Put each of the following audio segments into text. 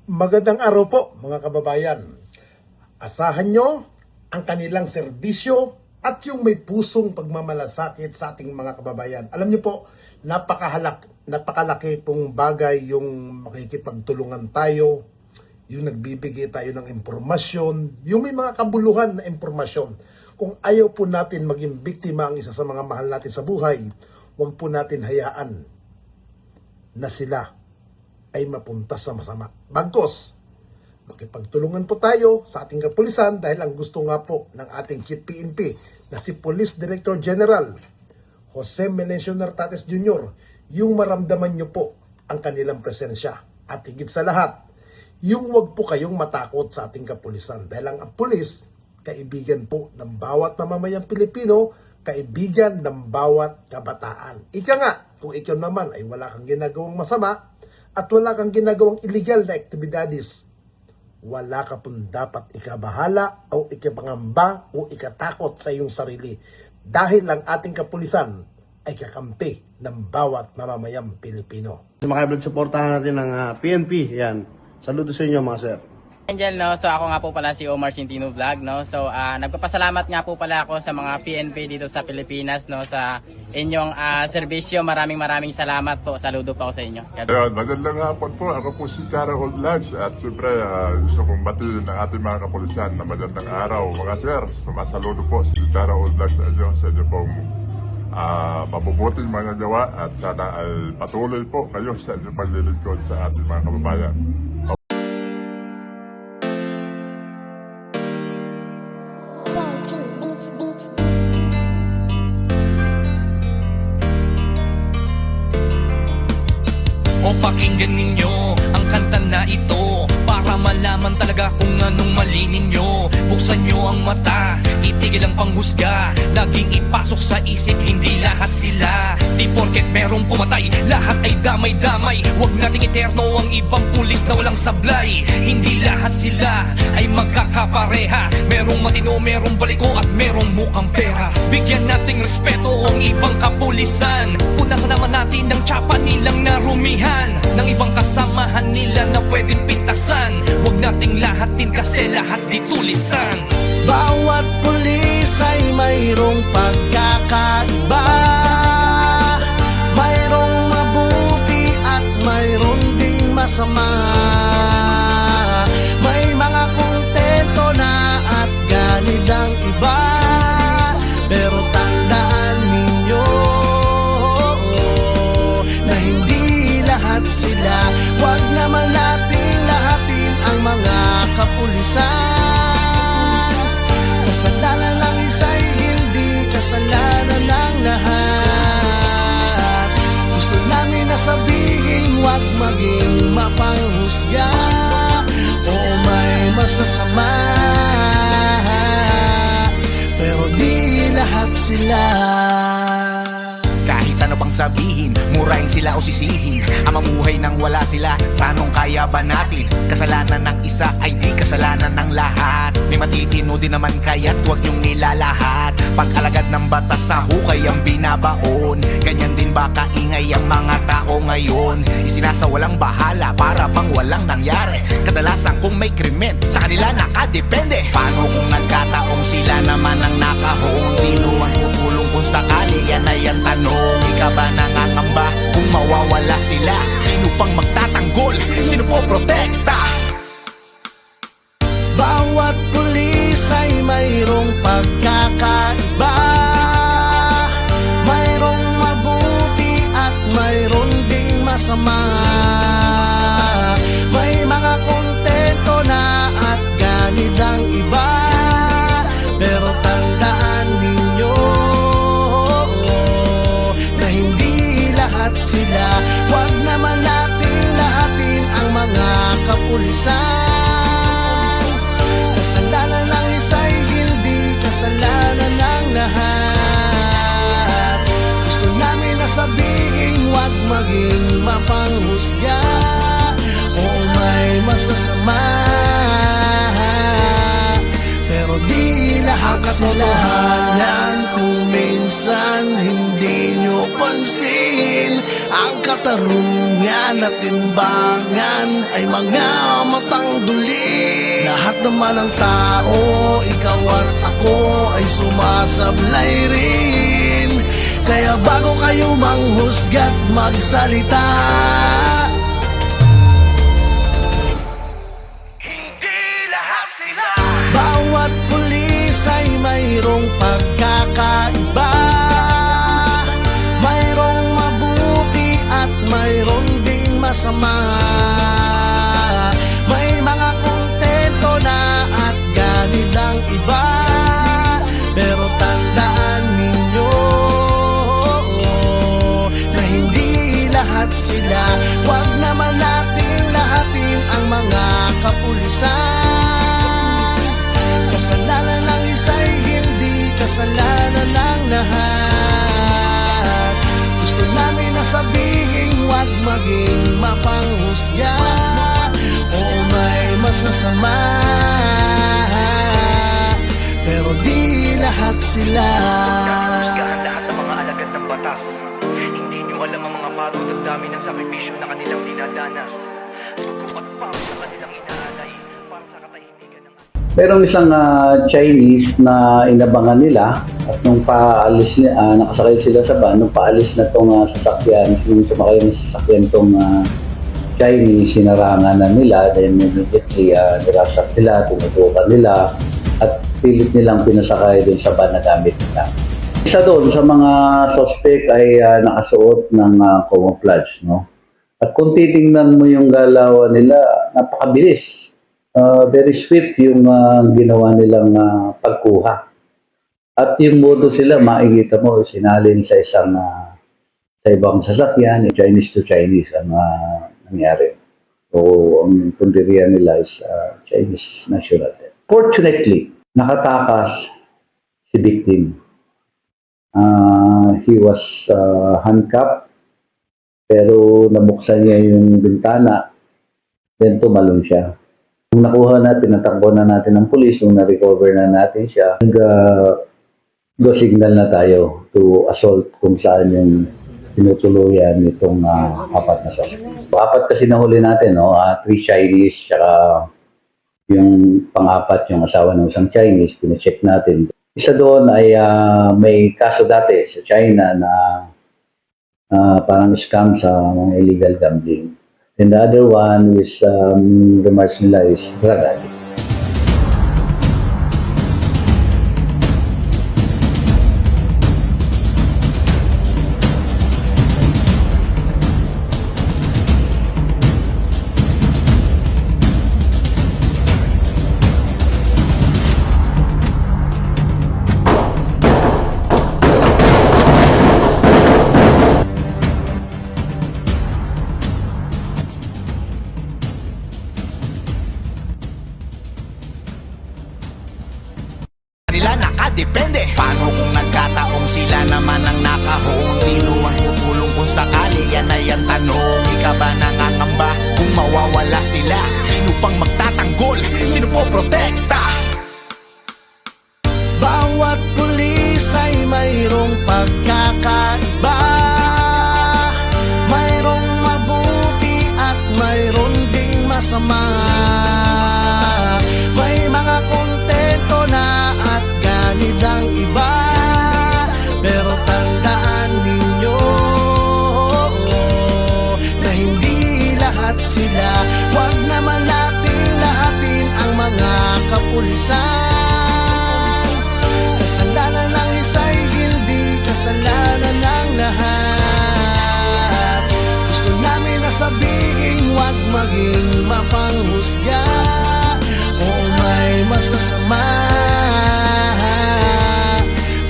Magandang araw po mga kababayan. Asahan nyo ang kanilang serbisyo at yung may pusong pagmamalasakit sa ating mga kababayan. Alam nyo po, napakalaki pong bagay yung makikipagtulungan tayo, yung nagbibigay tayo ng impormasyon, yung may mga kabuluhan na impormasyon. Kung ayaw po natin maging biktima ang isa sa mga mahal natin sa buhay, huwag po natin hayaan na sila ay mapunta sa masama. Bagkos, makipagtulungan po tayo sa ating kapulisan dahil ang gusto nga po ng ating Chief PNP na si Police Director General Jose Melencio Nartates Jr. yung maramdaman nyo po ang kanilang presensya. At higit sa lahat, yung wag po kayong matakot sa ating kapulisan dahil ang pulis, kaibigan po ng bawat mamamayang Pilipino, kaibigan ng bawat kabataan. Ika nga, kung ikaw naman ay wala kang ginagawang masama at wala kang ginagawang illegal na aktibidades, wala ka pong dapat ikabahala o ikapangamba o ikatakot sa iyong sarili dahil ang ating kapulisan ay kakampi ng bawat mamamayang Pilipino. Makaiblog supportahan natin ng PNP. Yan. Saludo sa inyo mga sir. Angel, no? So ako nga po pala si Omar Centino Vlog, no? So nagpapasalamat nga po pala ako sa mga PNP dito sa Pilipinas, no? Sa inyong serbisyo. Maraming salamat po. Saludo po ako sa inyo. Ayun, magandang hapon po. Ako po si Cara Vlogs at siyempre gusto kong batiin ang ating mga kapulisan na magandang araw. Mga sir, sumasaludo po si Cara Vlogs sa inyo pong mabubuting mga gawa at sana ay patuloy po kayo sa inyong paglilingkod sa ating mga kababayan. O pakinggan ninyo ang kanta na ito para malaman talaga kung anong mali ninyo. Buksan nyo ang mata, itigil ang panghusga, laging ipasok sa isip, hindi lahat sila. Di porket merong pumatay, lahat ay damay-damay. Huwag nating eterno ang ibang pulis na walang sablay. Hindi lahat sila ay magkakapareha. Merong matino, merong baliko at merong mukhang pera. Bigyan nating respeto ang ibang kapulisan. Punasan naman natin ang tsapa nilang narumihan ng ibang kasamahan nila na pwedeng pintasan. Huwag nating lahatin kasi lahat di tulisan. Bawat pulis ay mayroong pagkakaiba, mayroong mabuti at mayroong ding masama. May mga kontento na at ganid ang iba, pero tandaan ninyo na hindi lahat sila. Huwag naman natin lahatin ang mga kapulisan. Kasalanan ng isa'y hindi kasalanan ng lahat. Gusto namin na sabihin, huwag maging mapanghusga o may masasama, pero di lahat sila. Kahit ano pang sabihin, murahin sila o sisihin, ang mamuhay nang wala sila, tanong kaya ba natin? Kasalanan ng isa ay di kasalanan ng lahat. May matitino din naman kaya't huwag niyong nilalahat. Pag-alagad ng batas sa hukay ang binabaon, ganyan din ba kaingay ang mga tao ngayon? Isinasawalang bahala para bang walang nangyari. Kadalasan kung may krimen, sa kanila nakadepende. Paano kung nagkataong sila naman ang nakahon? Sino ang tutulong kung sakali? Yan ay ang tanong. Ika ba nangangamba kung mawawala sila? Sino pang magtatanggol? Sino po protekta? Bawat pulis ay mayroong pagkakaiba, mayroong mabuti at mayroong ding masama. May mga kontento na at ganid ang iba, pero tandaan ninyo na hindi lahat sila. Huwag naman natin lahatin ang mga kapulisan. Kasalanan ng isa'y hindi kasalanan ng lahat. Gusto namin na sabihin, huwag maging mapanghusga o may masasama, pero di lahat sila. Kung minsan hindi nyo pansin Ang katarungan at timbangan ay mga matang duli. Lahat naman ng tao, ikaw at ako ay sumasablay rin. Kaya bago kayo manghusga't magsalita, bawat pulis ay mayroong pagkakaiba. Mayroong mabuti at mayroong ding masama. May mga kontento na at ganit ang iba. Pero tandaan ninyo na hindi lahat sila. Huwag naman nating lahatin ang mga kapulisan. Kasalanan ng isa'y hindi kasalanan ng lahat. Gusto namin na sabihin, huwag maging mapanghusga. Oo, may masasama, pero di lahat sila. Lahat ng mga alagad ng batas. Hindi nyo alam ang mga pagod at dami ng sakripisyo na kanilang dinadanas. Pagkupat pa sa kanilang inaalay para sa katahimikan ng Merong isang Chinese na inabangan nila at nung paalis nakasakay sila sa van, nung paalis na tong sasakyan, nung sumakay ng sasakyan tong Chinese, sinarangan na nila, then immediately nirasak nila, tinutukan nila at pilit nilang pinasakay dun sa van na gamit nila. Isa doon sa mga suspect ay nakasuot ng camouflage, no? At kung titingnan mo yung galawan nila, napakabilis. Very swift yung ginawa nilang pagkuha. At yung modo sila, makikita mo, sinalin sa isang sa ibang sasakyan, Chinese to Chinese ang nangyari. So, ang punteriya nila is Chinese national. Fortunately, nakatakas si victim. He was handcuffed, pero nabuksan niya yung bintana, then tumalon siya. Nung nakuha natin, natakbo na natin ng pulis, nung na-recover na natin siya, go signal na tayo to assault kung saan yung tinutuluyan itong apat na suspect. Apat kasi nahuli natin, no? 3 Chinese, tsaka yung pang-apat, yung asawa ng isang Chinese, pinacheck natin. Isa doon ay may kaso dati sa China na parang scam sa mga illegal gambling. And the other one is, remarks nila is drug addict. Nila nakadepende. Paano kung nagkataong sila naman ang nakahon? Sino ang tutulong kung sakali? Yan ay ang tanong. Ika ba nangangamba kung mawawala sila? Sino pang magtatanggol? Sino po protekta? Bawat pulis ay mayroong pagkakaiba. Mayroong mabuti at mayroong ding masama. May mga kontento na at ganit ang iba. Pero tandaan ninyo na hindi lahat sila. Huwag naman nating lahatin ang mga kapulisan. Kasalanan ng isa'y hindi kasalanan ng lahat. Gusto namin na sabihin, huwag maging mapanghusga. Oo, may masasama,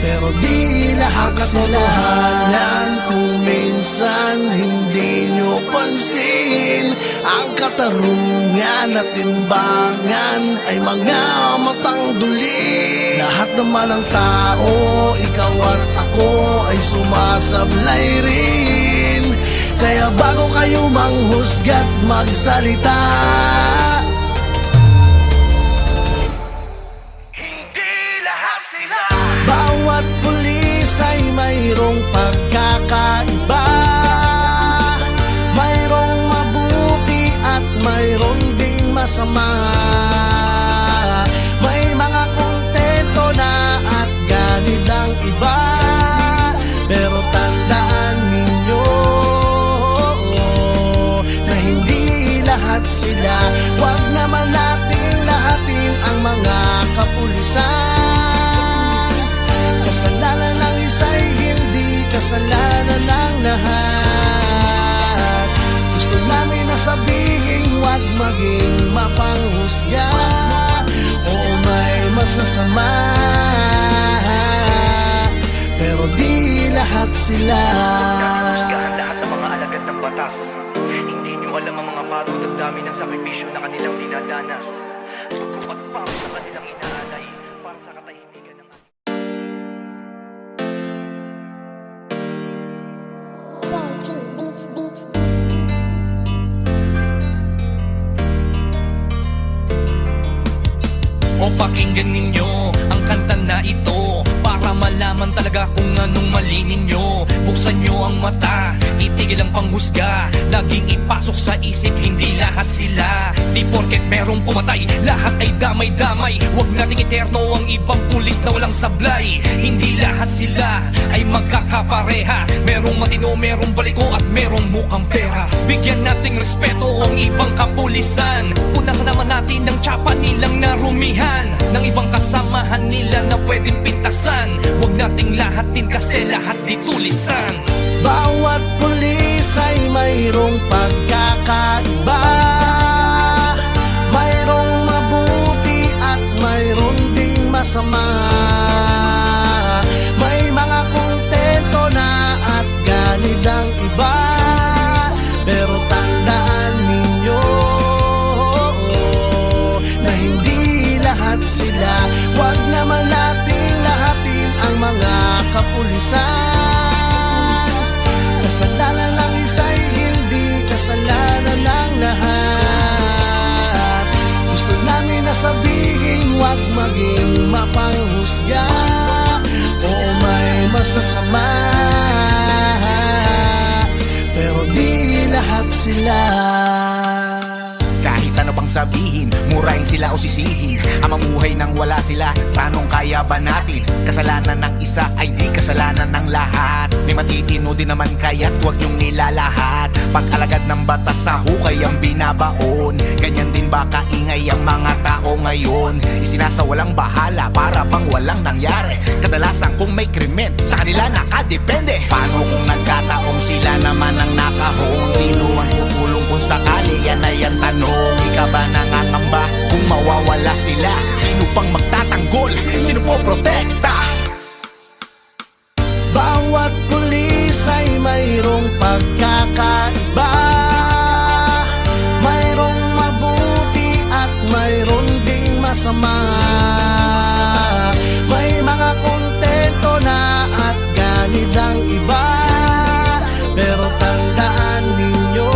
pero di lahat katotohanan. Kung minsan hindi nyo pansin, ang katarungan at timbangan ay mga matang duli. Lahat naman ng tao, ikaw at ako ay sumasablay rin. Kaya bago kayo manghusga't magsalita, bawat pulis ay mayroong pagkakaiba. masama. May mga kontento na at ganid ang iba, pero tandaan ninyo na hindi lahat sila. Huwag naman natin lahatin ang mga kapulisan. Kasalanan ng isa'y hindi kasalanan ng lahat. Gusto namin na sabihin, huwag maging mapanghusga. Oo, may masasama, pero di lahat sila. Lahat ng mga alagad ng batas. Hindi nyo alam ang mga pagod at dami ng sakripisyo na kanilang dinadanas. Pagkupat pa sa kanilang inaalay para sa katahimikan ng O pakinggan ninyo ang kanta na ito para malaman talaga kung anong mali ninyo. Buksan nyo ang mata, itigil ang panghusga. Laging ipasok sa isip, hindi lahat sila. Di porket merong pumatay, lahat ay damay-damay. Huwag nating eterno ang ibang pulis na walang sablay. Hindi lahat sila ay magkakapareha. Merong matino, merong baliko at merong mukhang pera. Bigyan nating respeto ang ibang kapulisan. Punasan naman natin ang tsapa nilang narumihan ng ibang kasamahan nila na pwedeng pintasan. Huwag nating lahatin kasi lahat di tulisan. Bawat pulis ay mayroong pagkakaiba, mayroong mabuti at mayroong ding masama. May mga kontento na at ganid ang iba, pero tandaan ninyo na hindi lahat sila. Huwag naman natin lahatin ang mga kapulisan. Kasalanan ng isa'y hindi kasalanan ng lahat. Gusto namin na sabihin, huwag maging mapanghusga. Oo, may masasama, pero di lahat sila. Kahit ano pang sabihin, murahin sila o sisihin, ang mamuhay nang wala sila, tanong kaya ba natin? Kasalanan ng isa ay di kasalanan ng lahat. May matitino din naman kaya't huwag yung nilalahat. Pag-alagad ng batas sa hukay ang binabaon, ganyan din ba kaingay ang mga tao ngayon? Isinasawalang bahala para bang walang nangyari. Kadalasan kung may krimen, sa kanila nakadepende. Paano kung nagkataong sila naman ang nakahon? Sino ang tutulong kung sakali? Yan ay ang tanong. Di ka ba nangangamba kung mawawala sila? Sino pang magtatanggol? Sino po protekta? Bawat pulis ay mayroong pagkakaiba, mayroong mabuti at mayroong ding masama. May mga kontento na at ganid ang iba, pero tandaan ninyo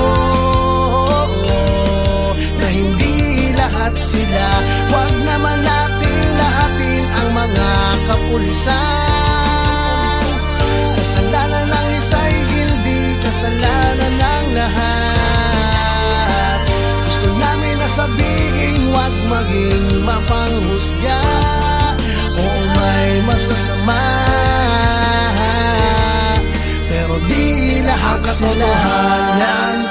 na hindi lahat sila. Huwag naman natin lahatin ang mga kapulisan. Kasalanan ng isa'y hindi kasalanan ng lahat. Gusto namin na sabihin, huwag maging mapanghusga. Oo, may masasama, pero di lahat sila.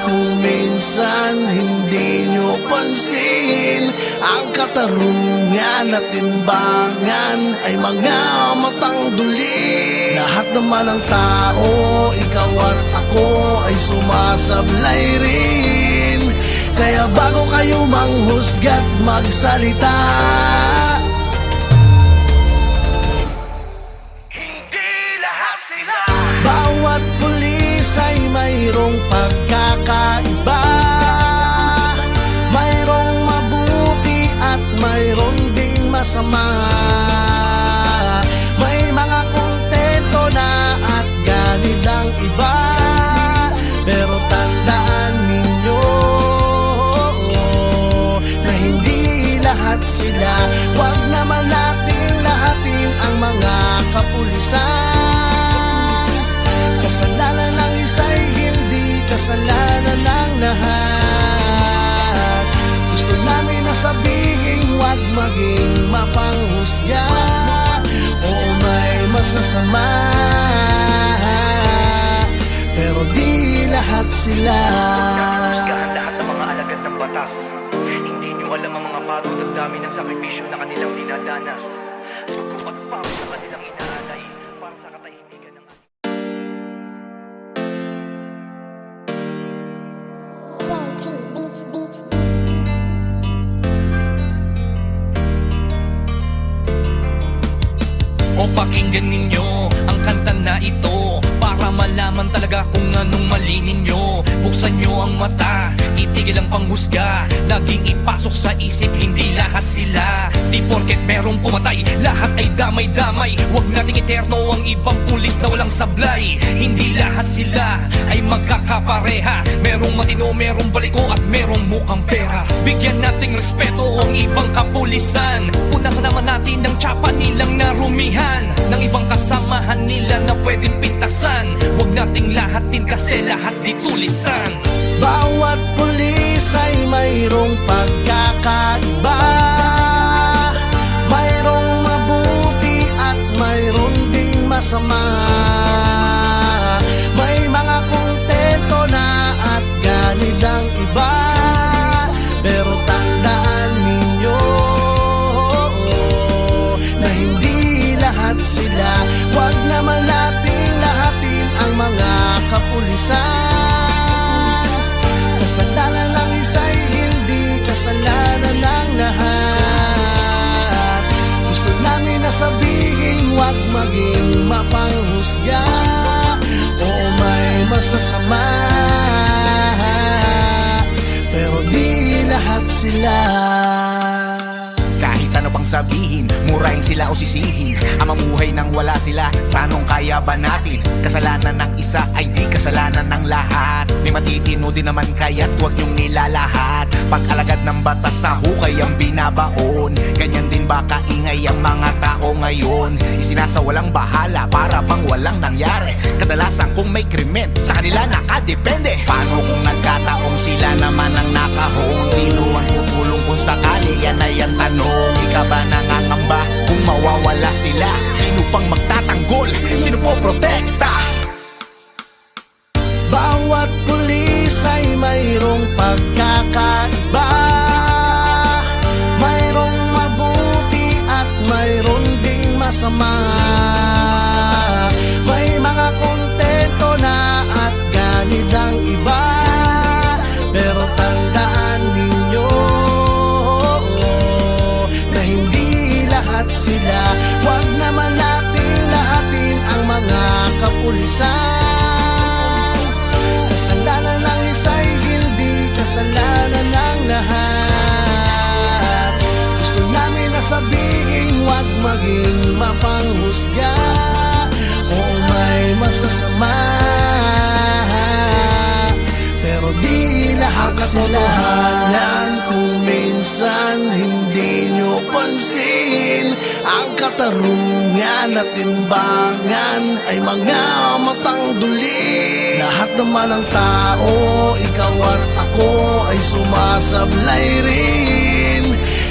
Kung minsan hindi nyo pansin, ang katarungan at timbangan ay mga matang duli. Lahat naman ng tao, ikaw at ako ay sumasablay rin. Kaya bago kayo manghusga't magsalita, Hindi lahat sila. bawat pulis ay mayroong pagkakaiba, mayroong mabuti at mayroong ding masama. May mga kontento na at ganid ang iba, pero tandaan ninyo na hindi lahat sila. Huwag naman natin lahatin ang mga kapulisan. Kasalanan ng isa'y hindi kasalanan ng lahat. Gusto namin na sabihin, huwag maging mapanghusga o may masasama, pero di lahat sila. Husgahan lahat ng mga alagad ng batas. Hindi nyo alam ang mga pagod at dami ng sakripisyo na kanilang dinadanas. Pagpapagpapos na kanilang inaalay para sa katahimikan ng O pakinggan ninyo ang kanta na ito para malaman talaga kung anong mali ninyo. Buksan nyo ang mata, itigil ang panghusga. Laging ipasok sa isip, hindi lahat sila. Di porket merong pumatay, lahat ay damay-damay. Huwag nating eterno ang ibang pulis na walang sablay. Hindi lahat sila ay magkakapareha. Merong matino, merong baliko at merong mukhang pera. Bigyan nating respeto ang ibang kapulisan. Punasan naman natin ang tsapa nilang narumihan ng ibang kasamahan nila na pwedeng pintasan. Huwag nating lahatin kasi lahat di tulisan. Bawat pulis ay mayroong pagkakaiba, mayroong mabuti at mayroong ding masama. May mga kontento na at ganid ang iba, pero tandaan ninyo na hindi lahat sila. Huwag naman natin lahatin ang mga kapulisan. Kasalanan ng isa'y hindi kasalanan ng lahat. Gusto namin na sabihin, huwag maging mapanghusga o may masasama, pero di lahat sila. Kahit ano pang sabihin, murahin sila o sisihin, ang mamuhay nang wala sila, tanong kaya ba natin? Kasalanan ng isa ay di kasalanan ng lahat. May matitino din naman kaya't huwag niyong nilalahat. Pag-alagad ng batas sa hukay ang binabaon, ganyan din ba kaingay ang mga tao ngayon? Isinasawalang bahala para bang walang nangyari. Kadalasan kung may krimen, sa kanila nakadepende. Paano kung nagkataong sila naman ang nakahon? Sino ang tutulong kung sakali? Yan ay ang tanong. Ika ba nangangamba kung mawawala sila? Sino pang magtatanggol? Sino po protekta? Bawat pulis ay mayroong pagkakaiba, mayroong mabuti at mayroong ding masama. May mga kontento na at ganid ang iba, pero tandaan ninyo na hindi lahat sila. Huwag naman natin lahatin ang mga kapulisan. Kasalanan ng isa'y hindi kasalanan ng lahat. Gusto namin na sabihin, huwag maging mapanghusga o may masasama, pero di lahat sila. Kung minsan hindi nyo pansin, ang katarungan at timbangan ay mga matang duli. Lahat naman ng tao, ikaw at ako ay sumasablay rin.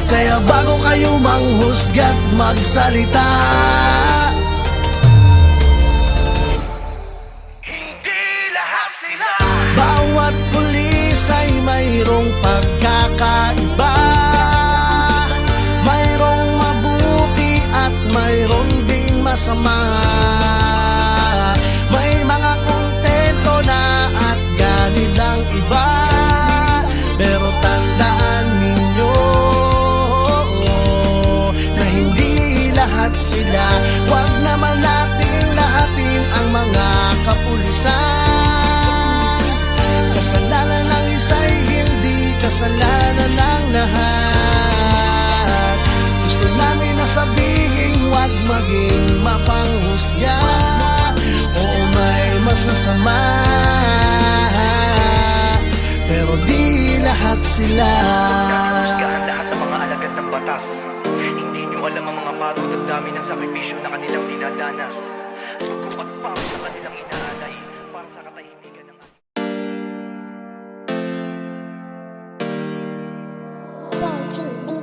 Kaya bago kayo manghusga't magsalita, Hindi lahat sila. bawat pulis ay mayroong pagkakaiba, mayroong mabuti at mayroong ding masama. May mga kontento na at ganid ang iba, pero tandaan ninyo na hindi lahat sila. Huwag naman natin lahatin ang mga kapulisan. Kasalanan ng isa'y hindi kasalanan ng lahat. Gusto namin na sabihin, huwag maging mapanghusga o may masasama, pero di lahat sila. Husgahan lahat ng mga alagad ng batas. Hindi nyo alam ang mga pagod at dami ng sakripisyo na kanilang dinadanas. Pagpapagpapos na kanilang inaalay para sa katahimikan ng Georgie. O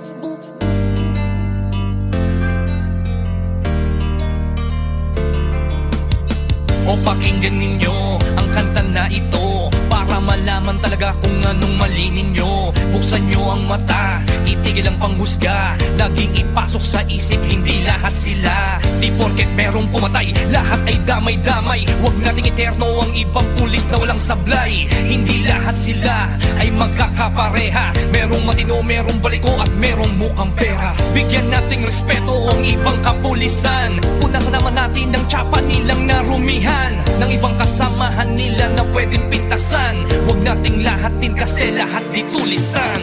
pakinggan ninyo ang kanta na ito para malaman talaga kung anong mali ninyo. Buksan nyo ang mata, itigil ang panghusga. Laging ipasok sa isip, hindi lahat sila. Di porket merong pumatay, lahat ay damay-damay. Huwag nating eterno ang ibang pulis na walang sablay. Hindi lahat sila ay magkakapareha. Merong matino, merong baliko at merong mukhang pera. Bigyan nating respeto ang ibang kapulisan. Punasan naman natin ang tsapa nilang narumihan ng ibang kasamahan nila na pwedeng pintasan. Huwag nating lahatin kasi lahat di tulisan.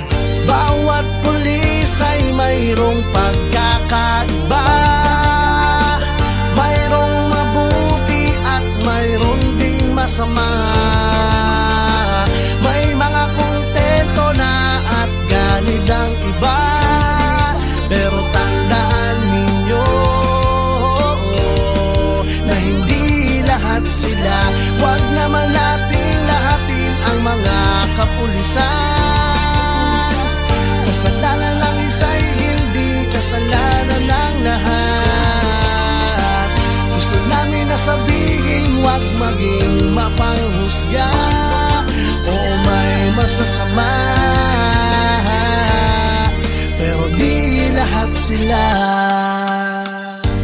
Bawat pulis ay mayroong pagkakaiba. Mayroong mabuti at mayroong ding masama. May mga kontento na at ganid ang iba. Pero tandaan ninyo na hindi lahat sila. Huwag naman natin lahatin ang mga kapulisan. Kasalanan ng isa'y hindi kasalanan ng lahat. Gusto namin na sabihin, huwag maging mapanghusga o may masasama. Pero di lahat sila.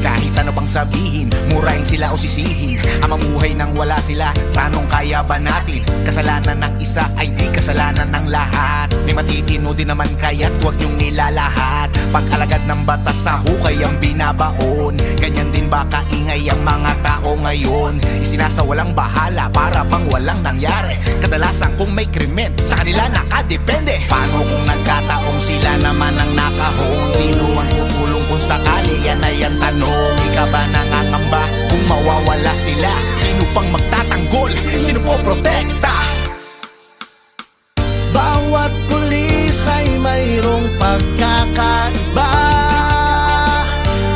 Kahit ano pang sabihin, murahin sila o sisihin, ang mamuhay nang wala sila, tanong kaya ba natin? Kasalanan ng isa ay di kasalanan ng lahat. May matitino din naman kaya't huwag yung nilalahat. Pag-alagad ng batas sa hukay ang binabaon. Ganyan din ba kaingay ang mga tao ngayon? Isinasawalang bahala para bang walang nangyari. Kadalasan kung may krimen, sa kanila nakadepende. Paano kung nagkataong sila naman ang nakahon? Sino ang tutulong kung sakali? Yan ay ang tanong. Ikaw ba nangangamba kung mawawala sila? Sino pang magtatanggol? Sino po protekta? Bawat pulis ay mayroong pagkakaiba.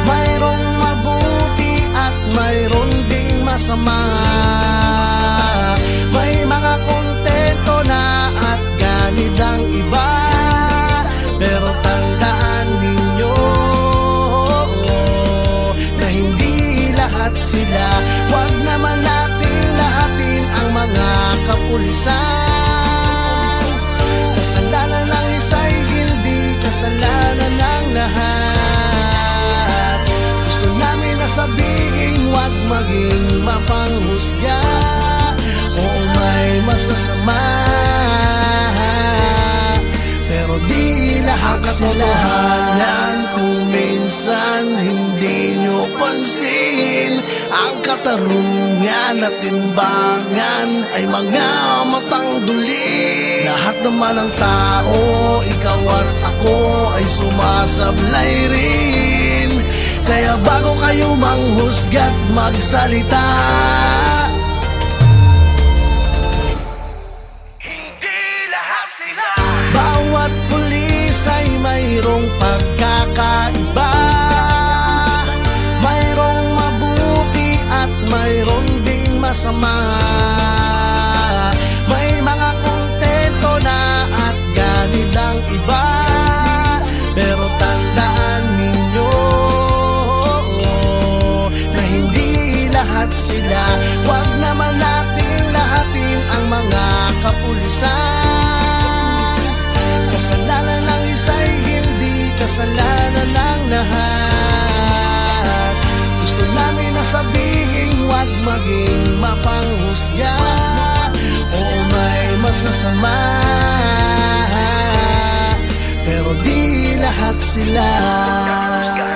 Mayroong mabuti at mayroong ding masama. May mga kontento na at ganid ang iba. Pero tandaan ninyo na hindi lahat sila. Huwag naman natin lahatin ang mga kapulisan. Kasalanan ng isa'y hindi kasalanan ng lahat. Gusto namin na sabihin, huwag maging mapanghusga o may masasama. Pero di lahat sila. Kung minsan hindi nyo pansin, ang katarungan at timbangan ay mga matang duli. Lahat naman ng tao, ikaw at ako ay sumasablay rin. Kaya bago kayo manghusga't magsalita, Hindi lahat sila. bawat pulis ay mayroong pagkakaiba. Mayroong mabuti at mayroong ding masama. May mga kontento na at ganid ang iba. Pero tandaan ninyo na hindi lahat sila. Huwag naman natin lahatin ang mga kapulisan. Kasalanan ng isa'y hindi kasalanan ng lahat. Gusto namin na sabihin, huwag maging mapanghusga o may masasama. Pero di lahat sila.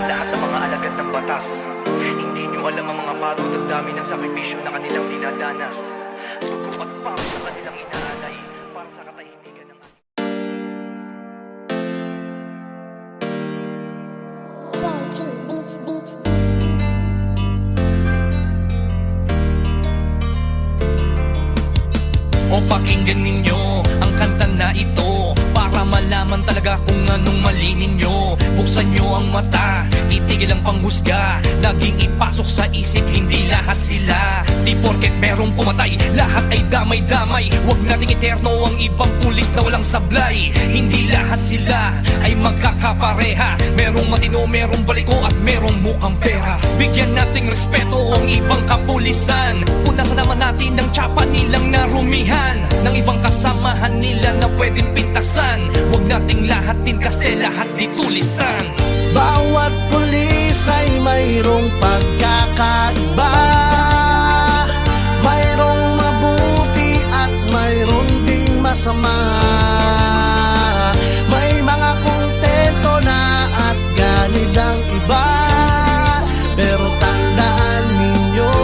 Lahat ng mga alagad ng batas. Hindi nyo alam ang mga pagod at dami ng sakripisyo na kanilang dinadanas. Pagkupat pa sa kanilang inaalay para sa katahimikan ng O pakinggan ninyo ang kanta na ito para malaman talaga kung anong mali ninyo. Buksan nyo ang mata, itigil ang panghusga. Laging ipasok sa isip, hindi lahat sila. Di porket merong pumatay, lahat ay damay-damay. Huwag nating eterno ang ibang pulis na walang sablay. Hindi lahat sila ay magkakapareha. Merong matino, merong baliko at merong mukhang pera. Bigyan nating respeto ang ibang kapulisan. Punasan naman natin ng tsapa nilang narumihan, ng ibang kasamahan nila na pwedeng pintasan. Huwag nating lahatin kasi lahat di tulisan. Bawat pulis ay mayroong pagkakaiba. Mayroong mabuti at mayroong ding masama. May mga kontento na at ganid ang iba. Pero tandaan ninyo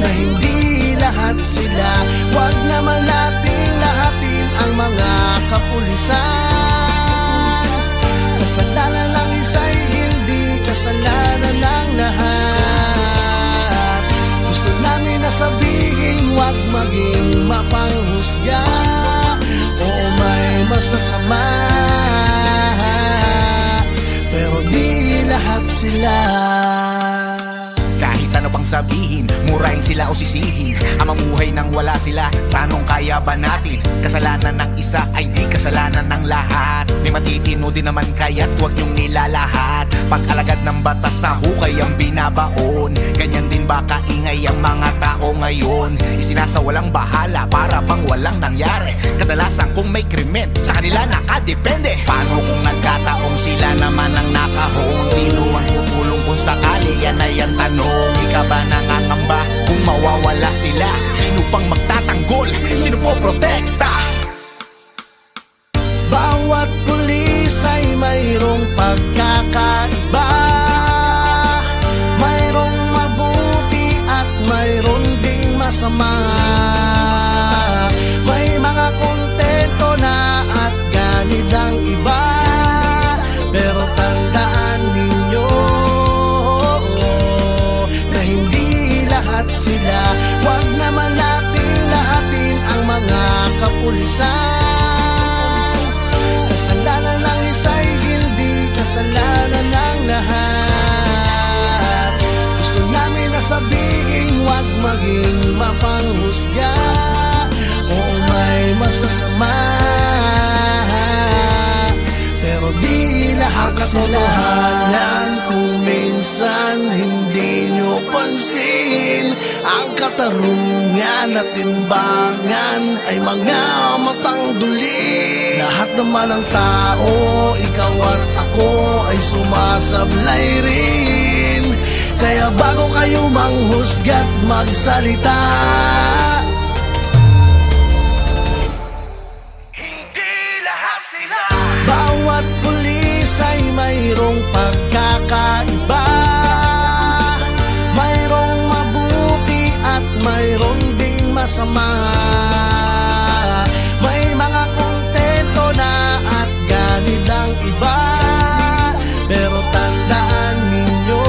na hindi lahat sila. Huwag naman natin lahatin ang mga kapulisan. Kasalanan ng isa'y hindi kasalanan ng lahat. Gusto namin na sabihin, huwag maging mapanghusga. Oo, may masasama, pero di lahat sila. Kahit ano pang sabihin, murahin sila o sisihin, ang mamuhay nang wala sila, tanong kaya ba natin? Kasalanan ng isa ay di kasalanan ng lahat. May matitino din naman kaya't huwag niyong nilalahat. Pag-alagad ng batas sa hukay ang binabaon. Ganyan din ba kaingay ang mga tao ngayon? Isinasawalang bahala para bang walang nangyari. Kadalasan kung may krimen, sa kanila nakadepende. Paano kung nagkataong sila naman ang nakahon? Sino ang tutulong kung sakali? Yan ay ang tanong. Di ka ba nangangamba kung mawawala sila? Sino pang magtatanggol? Sino po protekta? Bawat pulis ay mayroong pagkakaiba. Mayroong mabuti at mayroong ding masama. May mga kontento na at ganid ang iba. Pero tandaan ninyo na hindi lahat sila. Huwag naman natin lahatin ang mga kapulisan. Kasalanan ng isa'y hindi kasalanan ng lahat. Gusto namin na sabihin, huwag maging mapanghusga. Oo, may masasama, pero di lahat sila. Kung minsan hindi nyo pansin, ang katarungan at timbangan ay mga matang duli. Lahat naman ng tao, ikaw at ako ay sumasablay rin. Kaya bago kayo manghusga't magsalita, Hindi lahat sila. bawat pulis ay mayroong pagkakaiba. Mayroong mabuti at mayroong ding masama. May mga kontento na at ganid ang iba. Pero tandaan ninyo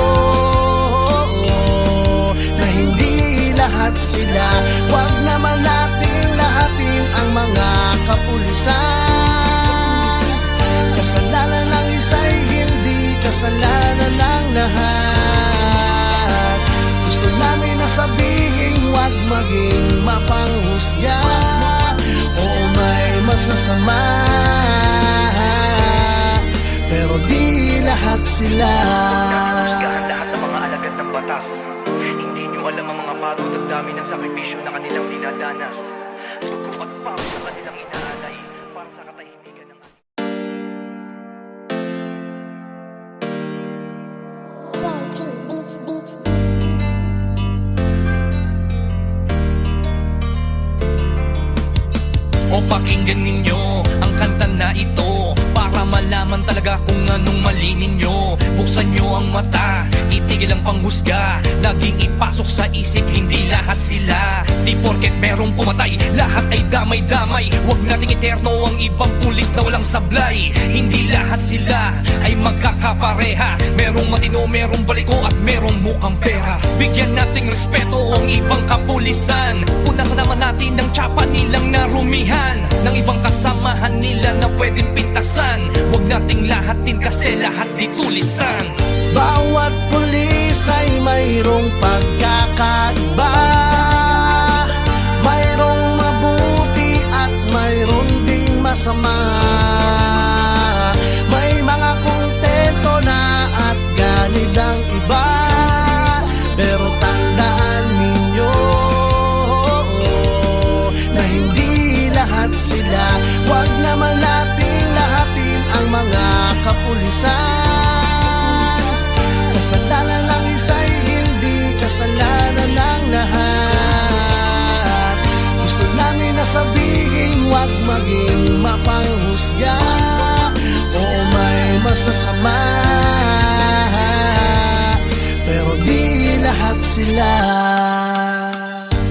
na hindi lahat sila. Huwag naman natin lahatin ang mga kapulisan. Kasalanan ng isa'y hindi kasalanan ng lahat. Gusto namin na sabihin, huwag maging mapanghusga. Oo, may masasama, pero di lahat sila. Lahat ng mga alagad ng batas. Hindi nyo alam ang mga pagod at dami ng sakripisyo na kanilang dinadanas. Dugo at pawis sa kanilang inaalay para sa katahimikan ng O pakinggan ninyo ang kanta na ito para malaman talaga kung anong mali ninyo. Buksan nyo ang mata, itigil ang panghusga. Laging ipasok sa isip, hindi lahat sila. Di porket merong pumatay, lahat ay damay-damay. Huwag nating eterno ang ibang pulis na walang sablay. Hindi lahat sila ay magkakapareha. Merong matino, merong baliko at merong mukhang pera. Bigyan nating respeto ang ibang kapulisan. Punasan naman natin ng tsapa nilang narumihan, ng ibang kasamahan nila na pwedeng pintasan. Huwag nating lahatin kasi lahat di tulisan. Bawat pulis ay mayroong pagkakaiba, mayroong mabuti at mayroong ding masama. May mga kontento na at ganid ang iba, pero tandaan ninyo na hindi lahat sila. Huwag naman natin lahatin ang mga kapulisan. Kasalanan ng isa'y hindi kasalanan ng lahat. Gusto namin na sabihin, huwag maging mapanghusga o may masasama, pero di lahat sila.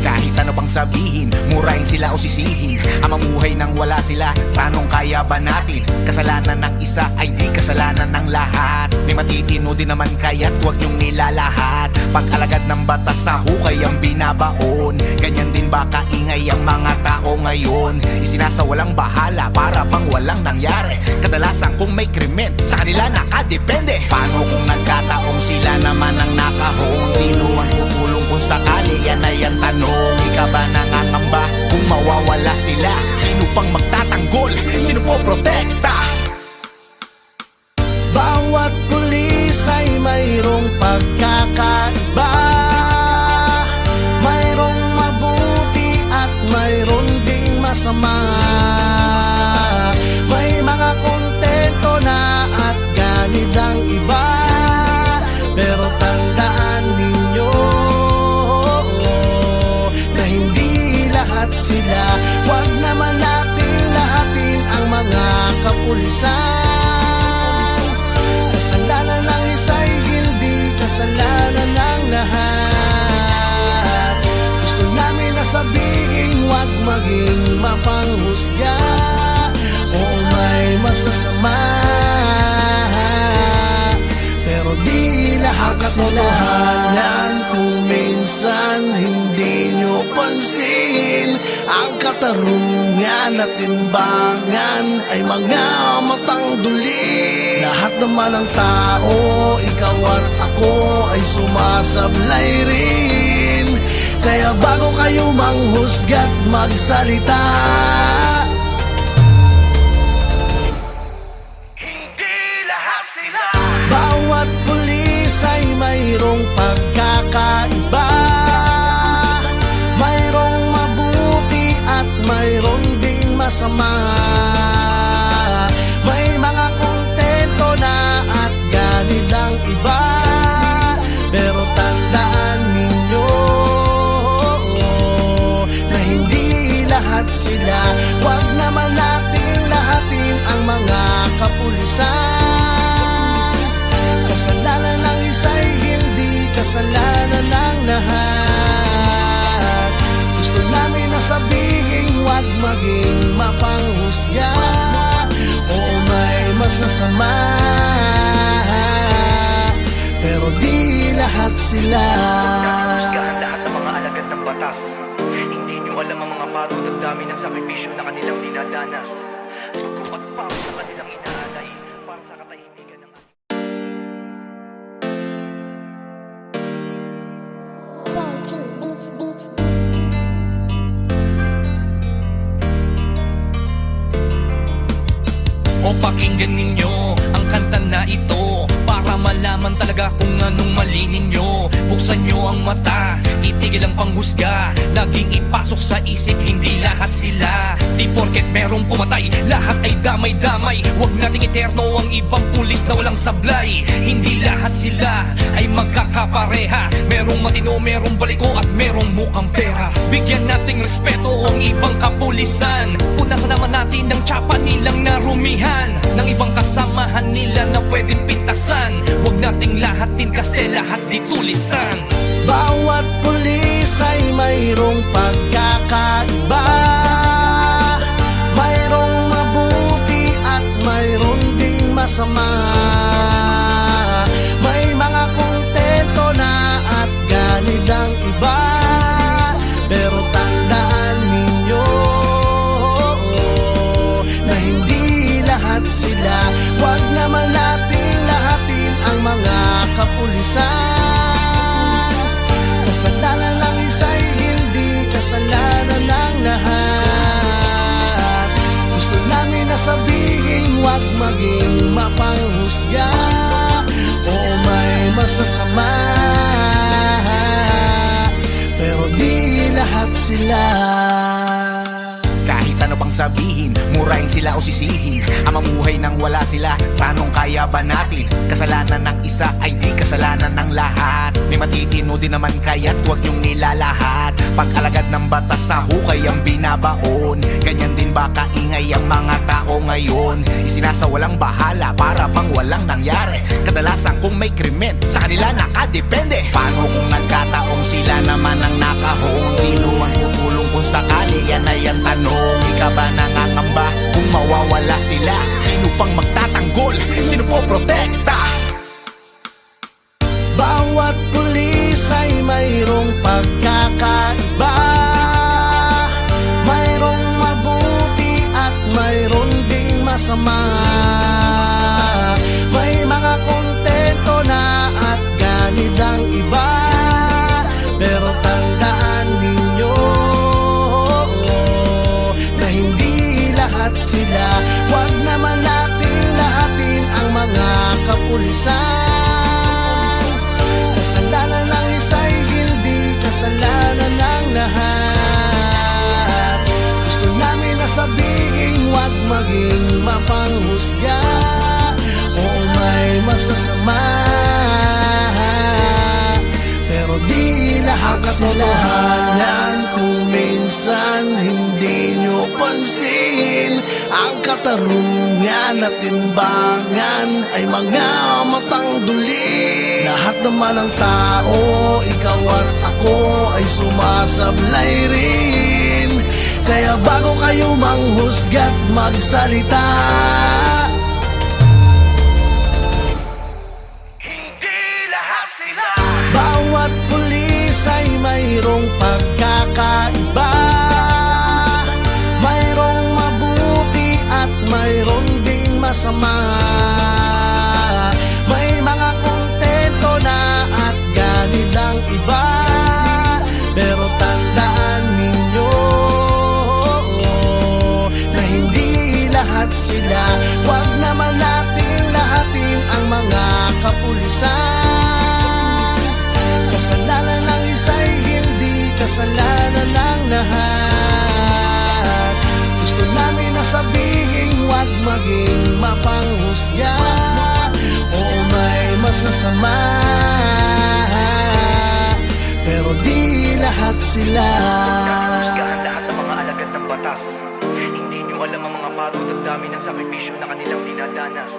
Kahit ano pang sabihin, murahin sila o sisihin, ang mamuhay nang wala sila, tanong kaya ba natin? Kasalanan ng isa ay di kasalanan ng lahat. May matitino din naman kaya't huwag niyong nilalahat. Pag-alagad ng batas sa hukay ang binabaon, ganyan din ba kaingay ang mga tao ngayon? Isinasawalang bahala para bang walang nangyari. Kadalasan kung may krimen, sa kanila nakadepende. Paano kung nagkataong sila naman ang nakahon? Sino ang tutulong kung sakali? Yan ay ang tanong. Ika ba nangangamba kung mawawala sila? Sino pang magtatanggol? Sino po protekta? Bawat pulis ay mayroong pagkakaiba, mayroong mabuti at mayroong ding masama. May mga kontento na at ganid ang iba, pero tandaan ninyo na hindi lahat sila. Huwag naman natin lahatin ang mga kapulisan. Kasalanan ng isa'y hindi kasalanan ng lahat. Gusto namin na sabihin, huwag maging mapanghusga o may masasama, pero di lahat sila. Kung minsan hindi nyo pansin, ang katarungan at timbangan ay mga matang duli. Lahat naman ng tao, ikaw at ako ay sumasablay rin. Kaya bago kayo manghusga't magsalita, Hindi lahat sila. bawat pulis ay mayroong pagkakaiba, mayroong mabuti at mayroong ding masama. May mga kontento na at ganid ang iba, pero tandaan ninyo na hindi lahat sila. Huwag naman natin lahatin ang mga kapulisan. Kasalanan ng isa'y hindi kasalanan ng lahat. Gusto namin na sabihin, huwag maging mapanghusga o may masasama, pero di lahat sila. Husgahan lahat ng mga alagad ng batas. Hindi nyo alam ang mga pagod at dami ng sakripisyo na kanilang dinadanas. Suko at pao sa kanilang inaalay para sa katahimikan ng O pakinggan ninyo ang kanta na ito para malaman talaga kung anong mali ninyo. Buksan nyo ang mata, itigil ang panghusga, laging ipasok sa isip, hindi lahat sila. Di porket merong pumatay, lahat ay damay-damay. Huwag nating eterno ang ibang pulis na walang sablay. Hindi lahat sila ay magkakapareha. Merong matino, merong baliko at merong mukhang pera. Bigyan nating respeto ang ibang kapulisan. Punasan naman natin ang tsapa nilang narumihan ng ibang kasamahan nila na pwedeng pintasan. Huwag nating lahatin kasi lahat di tulisan. Bawat pulis ay mayroong pagkakaiba, mayroong mabuti at mayroong ding masama. May mga kontento na at ganid ang iba, pero tandaan ninyo na hindi lahat sila. Huwag kapulisan. Kasalanan ng isa'y hindi kasalanan ng lahat. Gusto namin na sabihin, huwag maging mapanghusga o may masasama, pero di lahat sila. Kahit ano pang sabihin, murahin sila o sisihin, ang mamuhay nang wala sila, tanong kaya ba natin? Kasalanan ng isa ay di kasalanan ng lahat. May matitino din naman kaya't huwag yung nilalahat. Pag-alagad ng batas sa hukay ang binabaon, ganyan din ba kaingay ang mga tao ngayon? Isinasawalang bahala para bang walang nangyari. Kadalasan kung may krimen, sa kanila nakadepende. Paano kung nagkataong sila naman ang nakahon? Sino ang tutulong kung sakali? Yan ay ang tanong. Ika ba nangangamba kung mawawala sila? Sino pang magtatanggol? Sino po protekta? Bawat pulis ay mayroong pagkakaiba, mayroong mabuti at mayroon ding masama. May mga kontento na at ganid ang iba, pero tandaan ninyo na hindi lahat sila. Huwag naman natin lahatin ang mga kapulisan. Kasalanan ng isa'y hindi kasalanan ng lahat. Gusto namin na sabihin, huwag maging mapanghusga o may masasama, pero di lahat sila. Kung minsan hindi nyo pansin, ang katarungan at timbangan ay mga matang duli. Lahat naman ng tao, ikaw at ako ay sumasablay rin. Kaya bago kayo manghusga't magsalita, hindi lahat sila. Bawat pulis ay mayroong pagkakaiba, mayroong mabuti at mayroon ding masama. May mga kontento na at ganid ang iba, pero tandaan ninyo na hindi lahat sila. Huwag naman natin lahatin ang mga kapulisan. Kasalanan ng isa'y hindi kasalanan ng lahat. Gusto namin na sabihin, huwag maging mapanghusga o may masasama, pero di lahat sila. Lahat ng mga alagad ng batas, hindi nyo alam ang mga pagod at dami ng sakripisyo na kanilang dinadanas.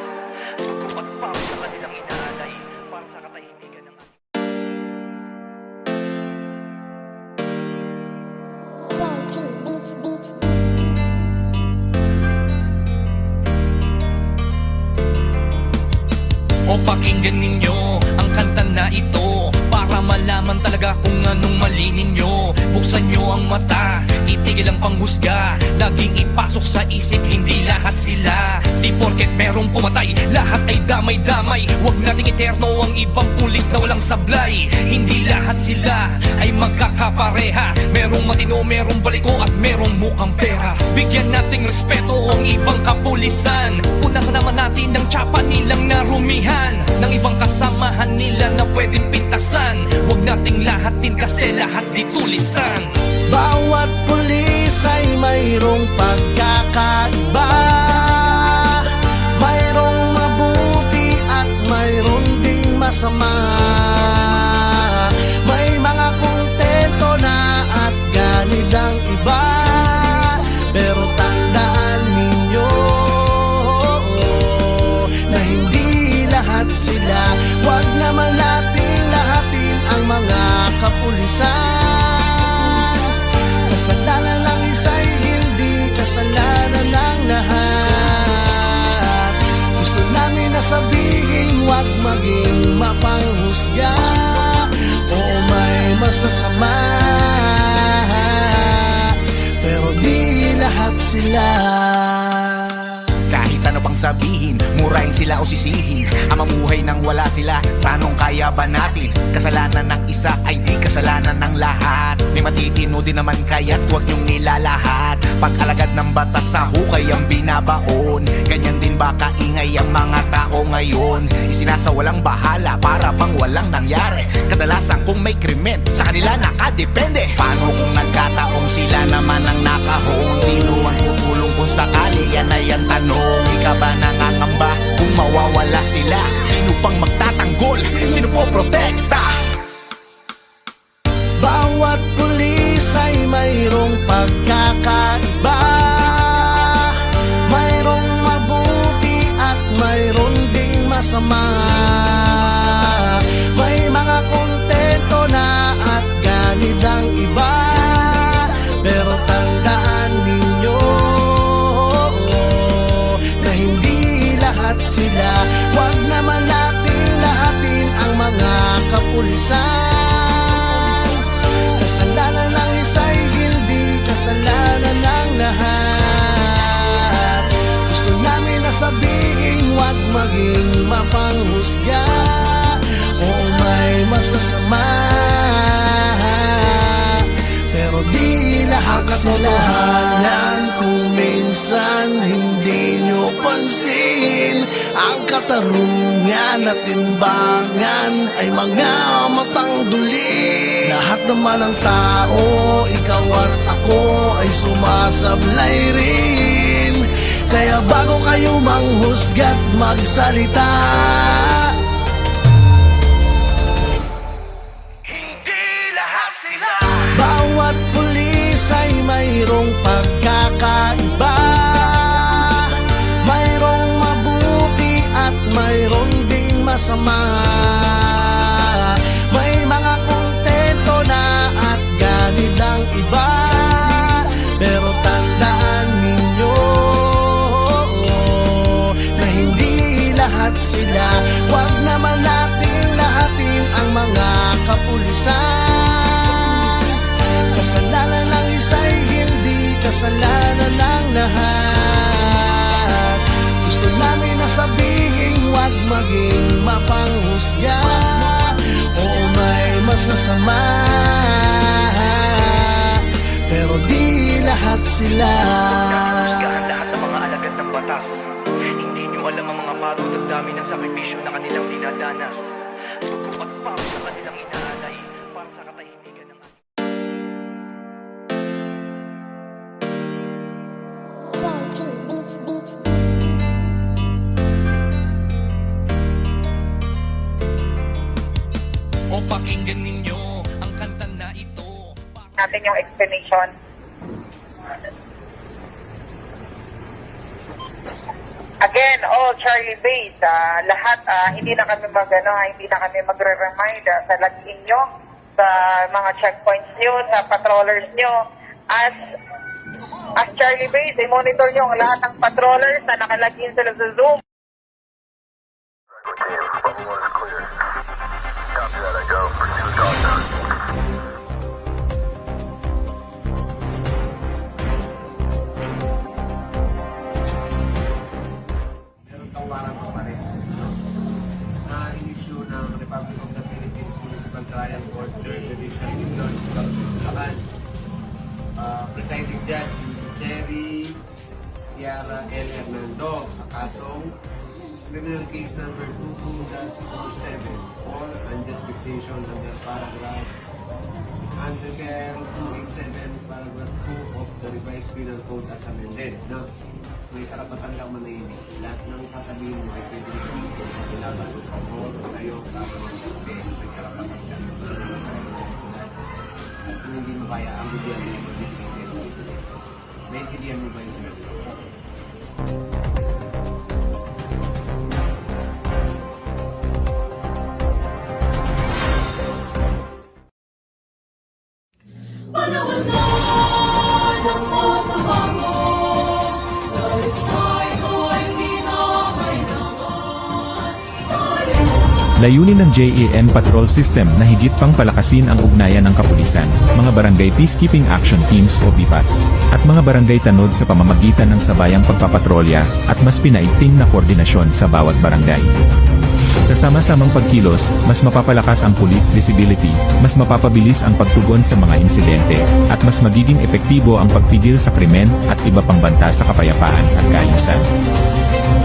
Tutupat pa sa kanilang inaalay para sa katahimikan ng o pakinggan ninyo ang kanta na ito para malaman talaga kung anong mali ninyo. Buksan nyo ang mata, itigil ang panghusga, laging ipasok sa isip, hindi lahat sila. Di porket merong pumatay, lahat ay damay-damay. Huwag nating eterno ang ibang pulis na walang sablay. Hindi lahat sila ay magkakapareha, merong matino, merong baliko at merong mukhang pera. Bigyan nating respeto ang ibang kapulisan, punasan naman natin ang tsapa nilang narumihan, ng ibang kasamahan nila na pwedeng pintasan. Huwag nating lahatin kasi lahat di tulisan. Bawat pulis ay mayroong pagkakaiba, mayroong mabuti at mayroon ding masama. May mga kontento na at ganid ang iba, pero tandaan ninyo na hindi lahat sila. Huwag naman natin lahatin ang mga kapulisan. Kasalanan ng isa'y hindi kasalanan ng lahat. Gusto namin na sabihin, huwag maging mapanghusga o may masasama, pero di lahat sila. Kahit ano pang sabihin, murahin sila o sisihin. Ang mamuhay nang wala sila, tanong kaya ba natin? Kasalanan ng isa ay di kasalanan ng lahat. May matitino din naman kaya't huwag niyong nilalahat. Pag-alagad ng batas sa hukay ang binabaon. Ganyan din ba kaingay ang mga tao ngayon? Isinasawalang bahala para bang walang nangyari. Kadalasan kung may krimen, sa kanila nakadepende. Paano kung nagkataong sila naman ang nakahon? Sino ang tutulong kung sakali? Yan ay ang tanong. Di ka ba nangangamba kung mawawala sila? Sino pang magtatanggol? Sino po protekta? Bawat pulis ay mayroong pagkakaiba. Mayroong mabuti at mayroon ding masama. May mga kontento na at ganid ang iba. Pero tandaan ninyo na hindi lahat sila. Huwag naman natin lahatin ang mga kapulisan. Kasalanan ng isa'y hindi kasalanan ng lahat. Gusto namin na sabihin, huwag maging mapanghusga. Oo, may masasama, pero di lahat katotohanan. Kung minsan hindi nyo pansin, ang katarungan at timbangan ay mga matang duli. Lahat naman ng tao, ikaw at ako ay sumasablay rin. Kaya bago kayo manghusga't magsalita, bawat pulis ay mayroong pagkakaiba. Mayroong mabuti at mayroon ding masama. May mga kontento na at ganid ang iba. Pero tandaan ninyo na hindi lahat sila. Huwag naman natin lahatin ang mga kapulisan. Kasalanan ng isa'y hindi kasalanan ng lahat. Gusto namin na sabihin, huwag maging mapanghusga. Oo, may masasama, pero di lahat sila. Lahat ng mga alagad ng batas. Hindi nyo alam ang mga pagod at dami ng sakripisyo na kanilang dinadanas. Dugo at pawis sa kanilang inaalay para sa katahimikan ng o pakinggan ninyo ang kanta na ito. Natin yung explanation. Again, Charlie Bates, lahat hindi na kami hindi na kami magre-remind sa lagin nyo, sa mga checkpoints nyo, sa patrollers nyo. As Charlie Bates, i-monitor nyo ang lahat ng patrollers na nakalagin sila sa Zoom. Tawaran ng Pares na in-issue ng Republic of the Philippines Municipal Trial Court 3rd Division in Bulacan. Presiding Judge Cherry Tiara L. Hernando sa kasong criminal case number 22-47 for unjust fixation under paragraph under 287 paragraph 2 of the revised penal code as amended. No? May karapatan kang manahimik. Lahat ng sasabihin mo ay pwede rin sa laban o pabor o sa'yo sa mga sasabihin. May karapatan ka. At kung hindi mo kaya, ang bigyan mo yung mag-isip. Naintindihan mo ba yung sinasabi? Panahon na ng pagbabago, dahil sa'yo ay kinakailangan. Tayo Layunin ng JEM Patrol System na higit pang palakasin ang ugnayan ng kapulisan, mga barangay peacekeeping action teams o BPATs, at mga barangay tanod sa pamamagitan ng sabayang pagpapatrolya at mas pinaigting na koordinasyon sa bawat barangay. Sa sama-samang pagkilos, mas mapapalakas ang police visibility, mas mapapabilis ang pagtugon sa mga insidente, at mas magiging epektibo ang pagpigil sa krimen at iba pang banta sa kapayapaan at kaayusan.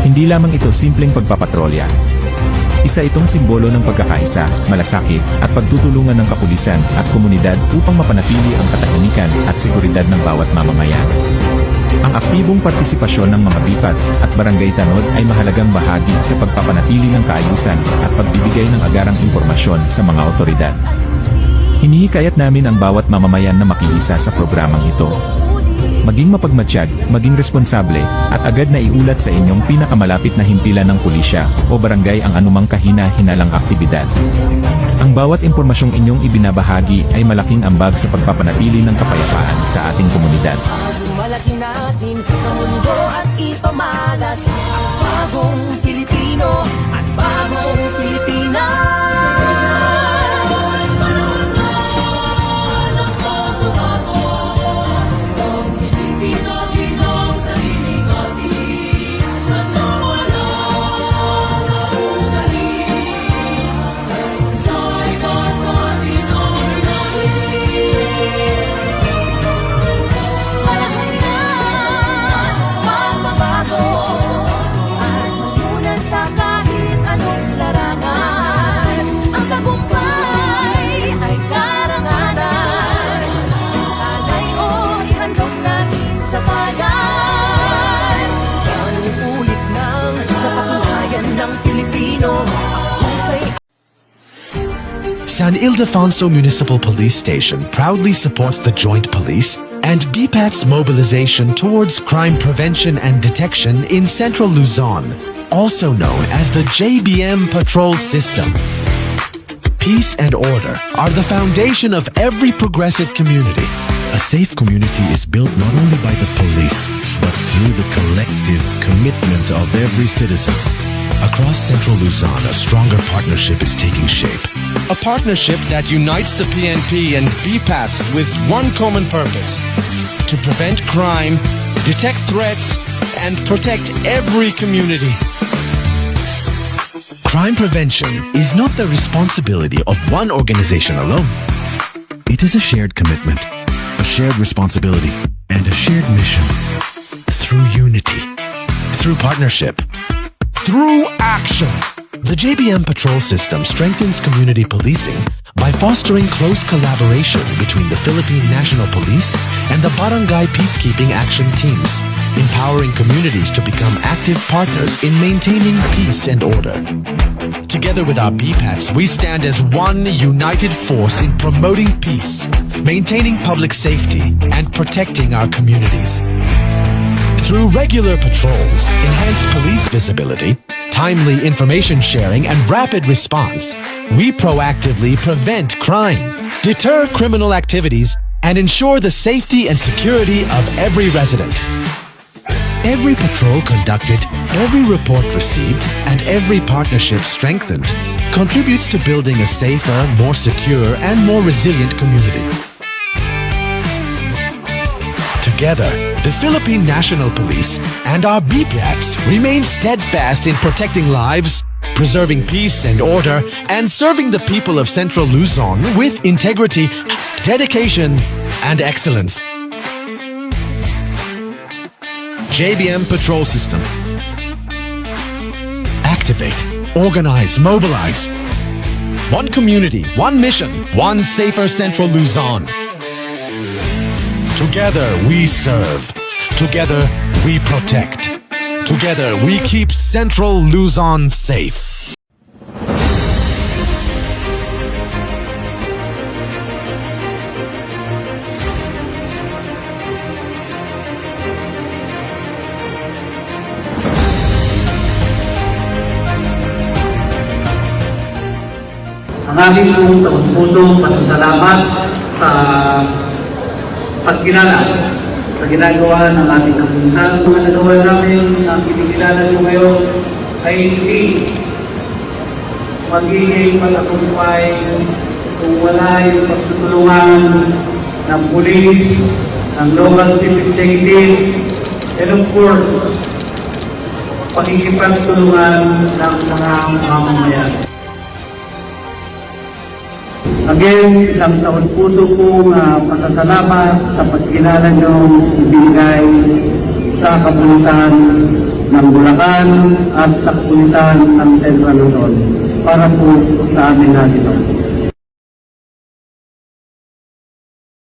Hindi lamang ito simpleng pagpapatrolya. Isa itong simbolo ng pagkakaisa, malasakit, at pagtutulungan ng kapulisan at komunidad upang mapanatili ang katahimikan at seguridad ng bawat mamamayan. Ang aktibong partisipasyon ng mga BPATs at barangay tanod ay mahalagang bahagi sa pagpapanatili ng kaayusan at pagbibigay ng agarang impormasyon sa mga otoridad. Hinihikayat namin ang bawat mamamayan na makiisa sa programang ito. Maging mapagmatsyag, maging responsable, at agad na iulat sa inyong pinakamalapit na himpilan ng pulisya o barangay ang anumang kahina-hinalang aktibidad. Ang bawat impormasyong inyong ibinabahagi ay malaking ambag sa pagpapanatili ng kapayapaan sa ating komunidad. Malaki natin sa mundo at ipamalas ang bagong Pilipino at bagong Pilipinas. San Ildefonso Municipal Police Station proudly supports the Joint Police and BPAT's mobilization towards crime prevention and detection in Central Luzon, also known as the JBM Patrol System. Peace and order are the foundation of every progressive community. A safe community is built not only by the police, but through the collective commitment of every citizen. Across Central Luzon, a stronger partnership is taking shape. A partnership that unites the PNP and BPATs with one common purpose: to prevent crime, detect threats, and protect every community. Crime prevention is not the responsibility of one organization alone. It is a shared commitment, a shared responsibility, and a shared mission. Through unity, through partnership, through action, the JBM Patrol System strengthens community policing by fostering close collaboration between the Philippine National Police and the Barangay Peacekeeping Action Teams, empowering communities to become active partners in maintaining peace and order. Together with our BPATs, we stand as one united force in promoting peace, maintaining public safety, and protecting our communities. Through regular patrols, enhanced police visibility, timely information sharing, and rapid response, we proactively prevent crime, deter criminal activities, and ensure the safety and security of every resident. Every patrol conducted, every report received, and every partnership strengthened contributes to building a safer, more secure, and more resilient community. Together, the Philippine National Police and our BPATs remain steadfast in protecting lives, preserving peace and order, and serving the people of Central Luzon with integrity, dedication, and excellence. JBM Patrol System. Activate, organize, mobilize. One community, one mission, one safer Central Luzon. Together we serve. Together we protect. Together we keep Central Luzon safe. Ang aming buong taus-pusong pasasalamat sa pagkilala sa ginagawa ng ating kapulisan. Mga nagawa namin na kinikilala nyo ngayon ay hindi magiging matagumpay kung wala yung pagtutulungan ng pulis, ng local chief executive, and of course, pakikipagtulungan ng mga mamamayan. Again, isang taon puso pong pasasalamat sa pagkilala niyong ibigay sa kapulisan ng Bulacan at sa kapulisan ng Central Luzon para po sa amin natin.